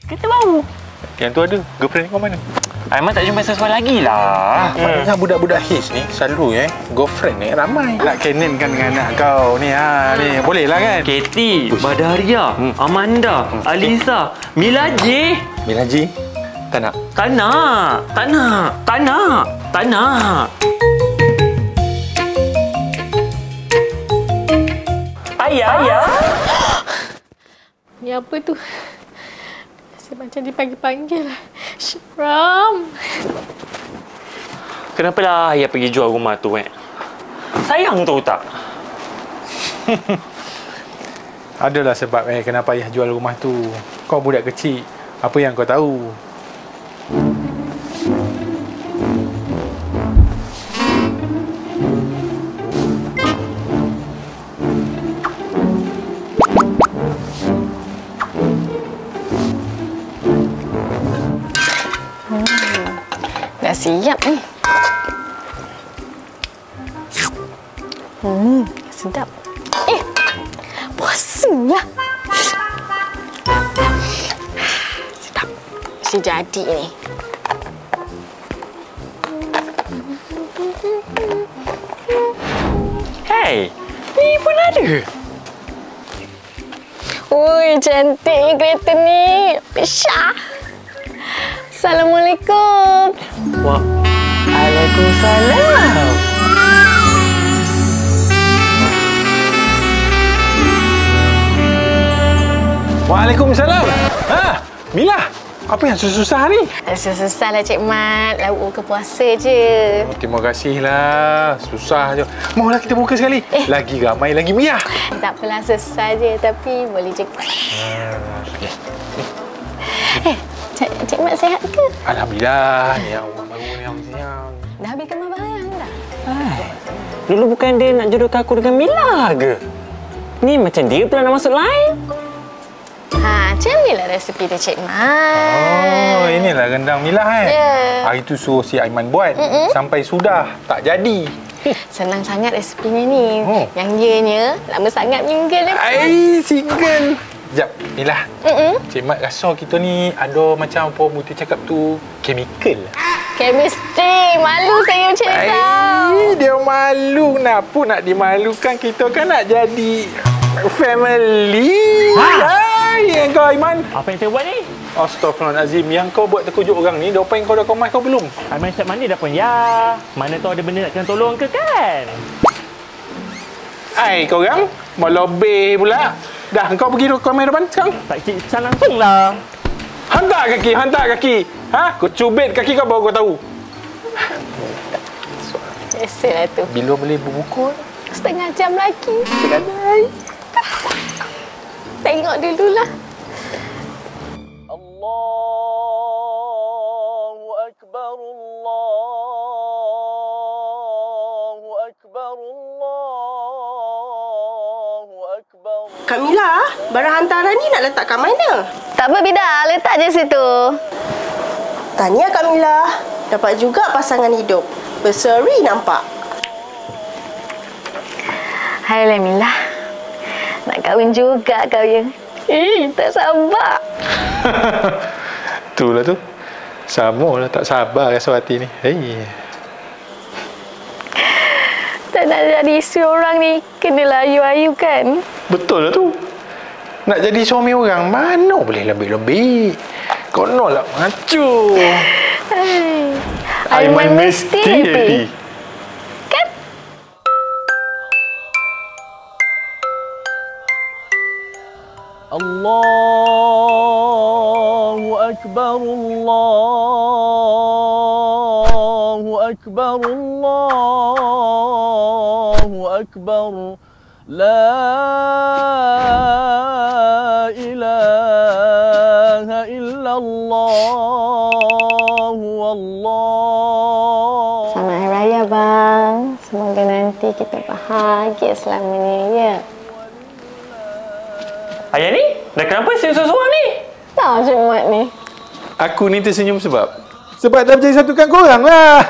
Kita baru. Yang tu ada. Girlfriend kau mana? Aiman tak jumpa sesuai lagi lah. Maknanya budak-budak his ni selalu girlfriend ni ramai. Nak canon kan dengan anak kau ni ni. Boleh lah kan? Katie, Badaria, Amanda, Alisa, Mila J. Mila Ji, tak nak? Tak nak. Tak nak. Tak nak. Tak nak. Ayah. Ni apa tu? Rasa macam dipanggil-panggil. Syram. Kenapa lah ayah pergi jual rumah tu, Sayang tahu tak? Adalah sebab kenapa ayah jual rumah tu. Kau budak kecil. Apa yang kau tahu? Dah siap ni. Sedap. Puasa lah. Sedap. Mesti jadi ni. Hey, ni pun ada. Ui, cantik kereta ni. Syah. Assalamualaikum. Waalaikumsalam. Waalaikumsalam. Mila, apa yang susah-susah ni? Susah lah Cik Mat. Lauk buka puasa je. Terima kasihlah. Susah je. Maulah kita buka sekali. Lagi ramai, lagi meriah. Tak apalah, susah je. Tapi boleh je. Cik Mat sihat ke? Alhamdulillah. Ni yang baru ni yang siang. Dah habis kemas barang dah? Dulu bukan dia nak jodohkan aku dengan Mila ke? Ni macam dia pula nak masuk line. Macam inilah resepi dia Cik Mat. Oh, inilah rendang Mila Ya. Hari tu suruh si Aiman buat. Sampai sudah. Tak jadi. Senang sangat resepinya ni. Yang ianya lama sangat mingle dia. Single. Sekejap, Mila. Cik Mat rasa kita ni ada macam apa Muti cakap tu, chemical. Chemistry. Malu saya macam tu. Dia malu. Kenapa nak dimalukan? Kita kan nak jadi family. Yang kau, Aiman. Apa yang saya buat ni? Astaghfirullahalazim. Yang kau buat terkejut orang ni, jawapan kau dah kemas kau belum? Aiman siap mandi dah pun ya. Mana tahu ada benda nak kena tolong ke kan? Korang melobeh pula. Dah, kau pergi kamera depan sekarang. Tak cik langsung lah. Hantar kaki. Kau cubit kaki kau baru kau tahu. Biasalah tu. Bila boleh berbuku? Setengah jam lagi. Tengok dululah. Allahu Akbar, Allahu Akbar, Allahu Akbar. Kak Mila, barang hantaran ni nak letak kat mana? Tak apa, Bida. Letak je situ. Tahniah Kak Mila. Dapat juga pasangan hidup. Berseri nampak. Hai Mila. Nak kahwin juga kau ya. Tak sabar. Itulah tu. Sama lah, tak sabar rasa hati ni. Tak nak jadi isteri orang ni, kenalah ayu-ayu kan? Betul lah tu. Nak jadi suami orang, mana boleh lembik-lembik. Konon lah macu. Aiman mesti happy. Kan? Allahu Akbar, Allahu Akbar, Allahu Akbar. La ilaha illallah, wallah. Selamat Hari Raya bang. Semoga nanti kita bahagia selamanya ya. Ayah ni? Dah kenapa seorang-seorang ni? Tahu Cik Mat ni. Aku ni tersenyum sebab dah menjadi satukan korang lah.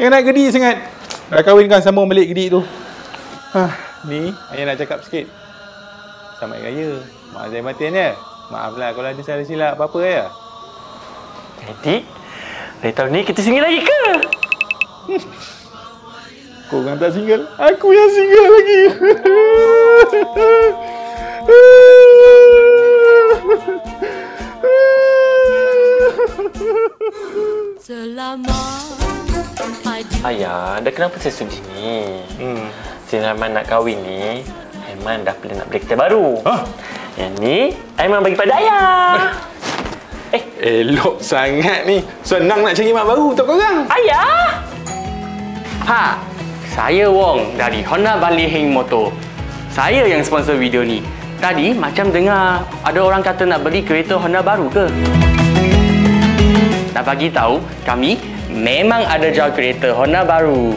Nak gedik sangat. Dah kahwinkan sama balik gedik tu. Ni, ayah nak cakap sikit. Selamat Hari Raya. Mak Zai batin ya. Maaflah kalau ada salah silap apa-apa ya. Jadi, dari tahun ni kita single lagi ke? Korang tak single, aku yang single lagi. Ayah, dah kenapa saya sedih ni? Si Aiman nak kahwin ni, Aiman dah plan nak beli kereta baru. Yang ni, Aiman bagi pada ayah. Elok sangat ni. Senang nak cari mak baru untuk korang. Ayah! Ha, saya Wong dari Honda Bali Heng Motor. Saya yang sponsor video ni. Tadi macam dengar ada orang kata nak beli kereta Honda baru ke? Nak bagi tahu, kami memang ada jual kereta Honda baru.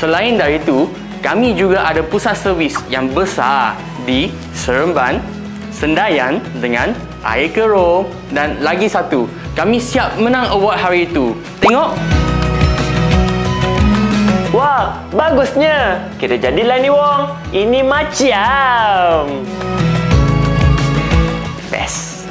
Selain dari itu, kami juga ada pusat servis yang besar di Seremban, Sendayan dengan Air Keroh. Dan lagi satu, kami siap menang award hari itu. Tengok! Wah, bagusnya. Kita jadilah ni, Wong. Ini macam. Best.